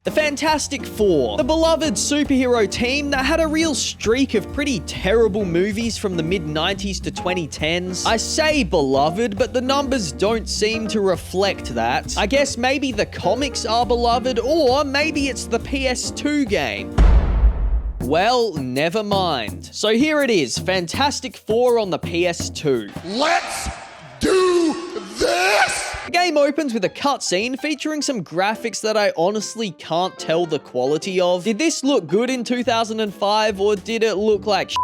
The Fantastic Four, the beloved superhero team that had a real streak of pretty terrible movies from the mid-90s to 2010s. I say beloved, but the numbers don't seem to reflect that. I guess maybe the comics are beloved, or maybe it's the PS2 game. Well, never mind. So here it is, Fantastic Four on the PS2. Let's do this! The game opens with a cutscene featuring some graphics that I honestly can't tell the quality of. Did this look good in 2005, or did it look like shit?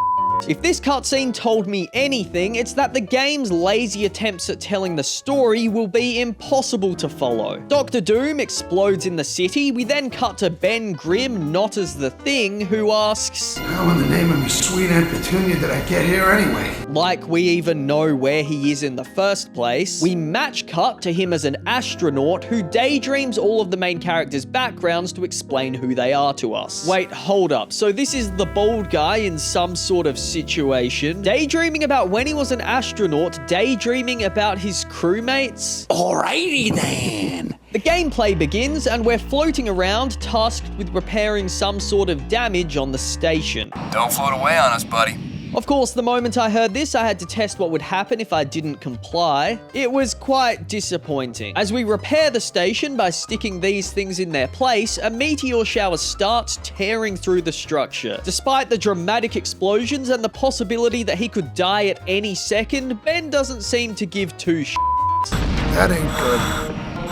If this cutscene told me anything, it's that the game's lazy attempts at telling the story will be impossible to follow. Dr. Doom explodes in the city. We then cut to Ben Grimm, not as the Thing, who asks, "How in the name of your sweet Aunt Petunia did I get here anyway?" Like we even know where he is in the first place. We match cut to him as an astronaut who daydreams all of the main characters' backgrounds to explain who they are to us. Wait, hold up. So this is the bald guy in some sort of situation, daydreaming about when he was an astronaut, daydreaming about his crewmates? Alrighty then. The gameplay begins and we're floating around, tasked with repairing some sort of damage on the station. Don't float away on us, buddy. Of course, the moment I heard this, I had to test what would happen if I didn't comply. It was quite disappointing. As we repair the station by sticking these things in their place, a meteor shower starts tearing through the structure. Despite the dramatic explosions and the possibility that he could die at any second, Ben doesn't seem to give two shits. That ain't good.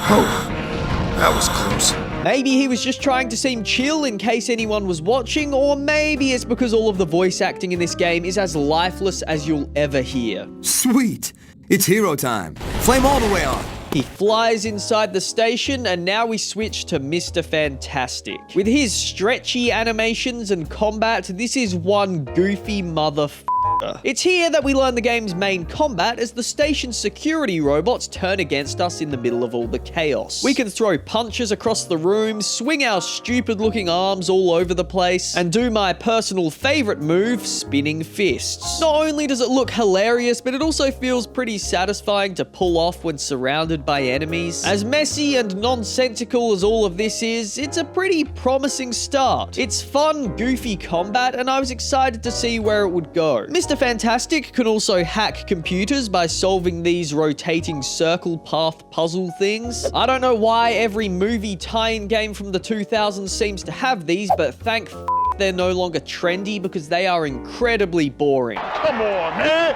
Oh, that was close. Maybe he was just trying to seem chill in case anyone was watching, or maybe it's because all of the voice acting in this game is as lifeless as you'll ever hear. Sweet! It's hero time. Flame all the way on. He flies inside the station, and now we switch to Mr. Fantastic. With his stretchy animations and combat, this is one goofy motherfucker. It's here that we learn the game's main combat as the station's security robots turn against us in the middle of all the chaos. We can throw punches across the room, swing our stupid-looking arms all over the place, and do my personal favorite move, spinning fists. Not only does it look hilarious, but it also feels pretty satisfying to pull off when surrounded by enemies. As messy and nonsensical as all of this is, it's a pretty promising start. It's fun, goofy combat, and I was excited to see where it would go. Mr. Fantastic can also hack computers by solving these rotating circle path puzzle things. I don't know why every movie tie-in game from the 2000s seems to have these, but thank they're no longer trendy because they are incredibly boring. Come on, man!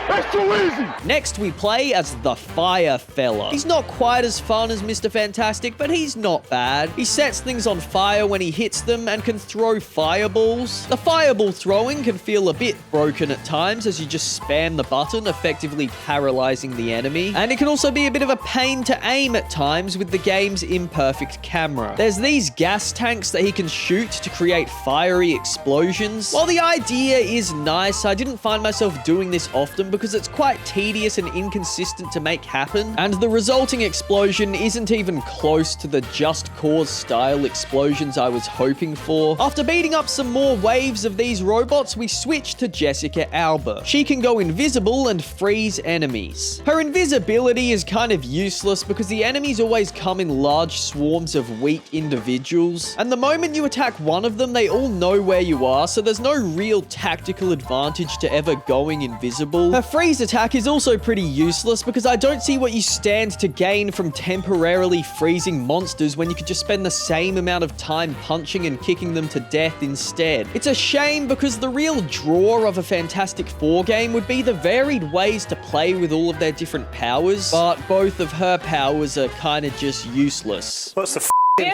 That's too easy! Next, we play as the Fire Fella. He's not quite as fun as Mr. Fantastic, but he's not bad. He sets things on fire when he hits them and can throw fireballs. The fireball throwing can feel a bit broken at times as you just spam the button, effectively paralyzing the enemy. And it can also be a bit of a pain to aim at times with the game's imperfect camera. There's these gas tanks that he can shoot to create fiery explosions. While the idea is nice, I didn't find myself doing this often because it's quite tedious and inconsistent to make happen, and the resulting explosion isn't even close to the Just Cause style explosions I was hoping for. After beating up some more waves of these robots, we switch to Jessica Alba. She can go invisible and freeze enemies. Her invisibility is kind of useless because the enemies always come in large swarms of weak individuals, and the moment you attack one of them, they all know where you are, so there's no real tactical advantage to ever going invisible. Her freeze attack is also pretty useless because I don't see what you stand to gain from temporarily freezing monsters when you could just spend the same amount of time punching and kicking them to death instead. It's a shame because the real draw of a Fantastic Four game would be the varied ways to play with all of their different powers, but both of her powers are kind of just useless. What's the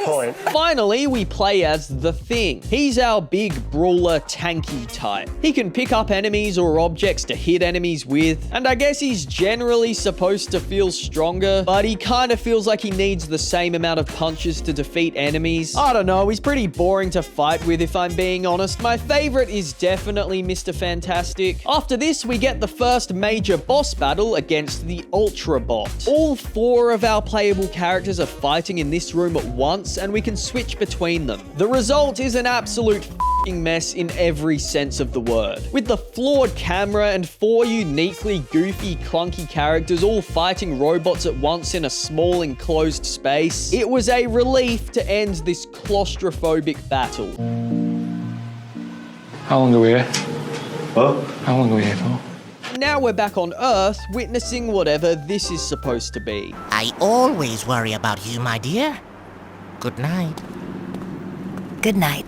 point? Finally, we play as the Thing. He's our big brawler tanky type. He can pick up enemies or objects to hit enemies with, and I guess he's generally supposed to feel stronger, but he kind of feels like he needs the same amount of punches to defeat enemies. I don't know, he's pretty boring to fight with if I'm being honest. My favorite is definitely Mr. Fantastic. After this, we get the first major boss battle against the Ultra Bot. All 4 of our playable characters are fighting in this room at once, and we can switch between them. The result is an absolute f***ing mess in every sense of the word. With the flawed camera and 4 uniquely goofy, clunky characters all fighting robots at once in a small enclosed space, it was a relief to end this claustrophobic battle. How long are we here? Huh? How long are we here for? Now we're back on Earth, witnessing whatever this is supposed to be. I always worry about you, my dear. Good night. Good night.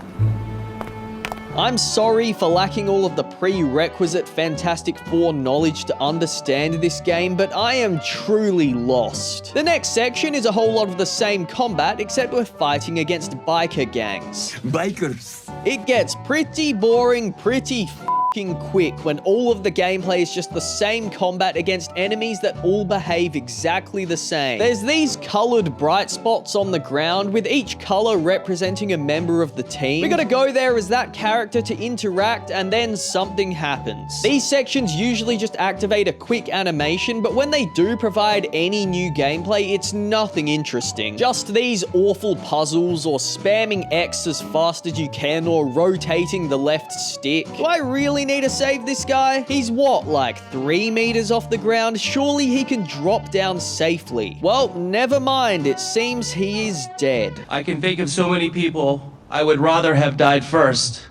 I'm sorry for lacking all of the prerequisite Fantastic Four knowledge to understand this game, but I am truly lost. The next section is a whole lot of the same combat, except we're fighting against biker gangs. Bikers. It gets pretty boring pretty f***ing quick when all of the gameplay is just the same combat against enemies that all behave exactly the same. There's these colored bright spots on the ground, with each color representing a member of the team. We gotta go there as that character to interact, and then something happens. These sections usually just activate a quick animation, but when they do provide any new gameplay, it's nothing interesting. Just these awful puzzles, or spamming X as fast as you can, or rotating the left stick. Do I really need to save this guy? He's what, like 3 meters off the ground? Surely he can drop down safely. Well, never mind. It seems he is dead. I can think of so many people I would rather have died first.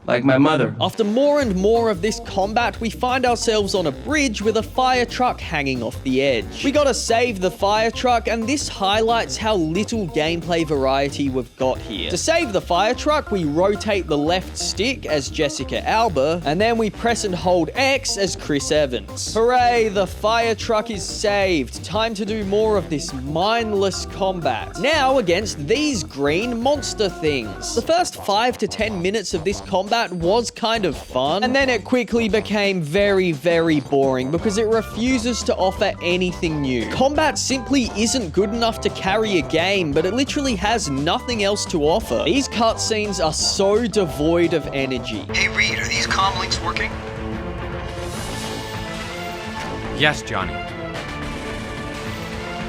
Like my mother. After more and more of this combat, we find ourselves on a bridge with a fire truck hanging off the edge. We gotta save the fire truck, and this highlights how little gameplay variety we've got here. To save the fire truck, we rotate the left stick as Jessica Alba, and then we press and hold X as Chris Evans. Hooray, the fire truck is saved. Time to do more of this mindless combat. Now against these green monster things. The first 5 to 10 minutes of this combat was kind of fun, and then it quickly became very, very boring because it refuses to offer anything new. Combat simply isn't good enough to carry a game, but it literally has nothing else to offer. These cutscenes are so devoid of energy. Hey, Reed, are these comm links working? Yes, Johnny.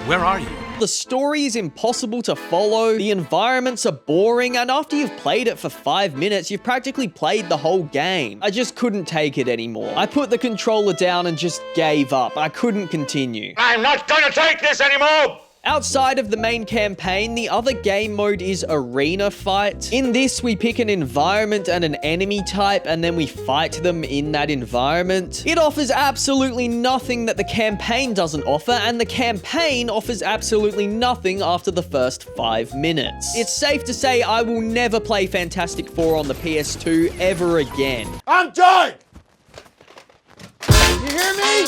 Where are you? The story is impossible to follow, the environments are boring, and after you've played it for 5 minutes, you've practically played the whole game. I just couldn't take it anymore. I put the controller down and just gave up. I couldn't continue. I'm not gonna take this anymore! Outside of the main campaign, the other game mode is Arena Fight. In this, we pick an environment and an enemy type, and then we fight them in that environment. It offers absolutely nothing that the campaign doesn't offer, and the campaign offers absolutely nothing after the first 5 minutes. It's safe to say I will never play Fantastic Four on the PS2 ever again. I'm done! You hear me?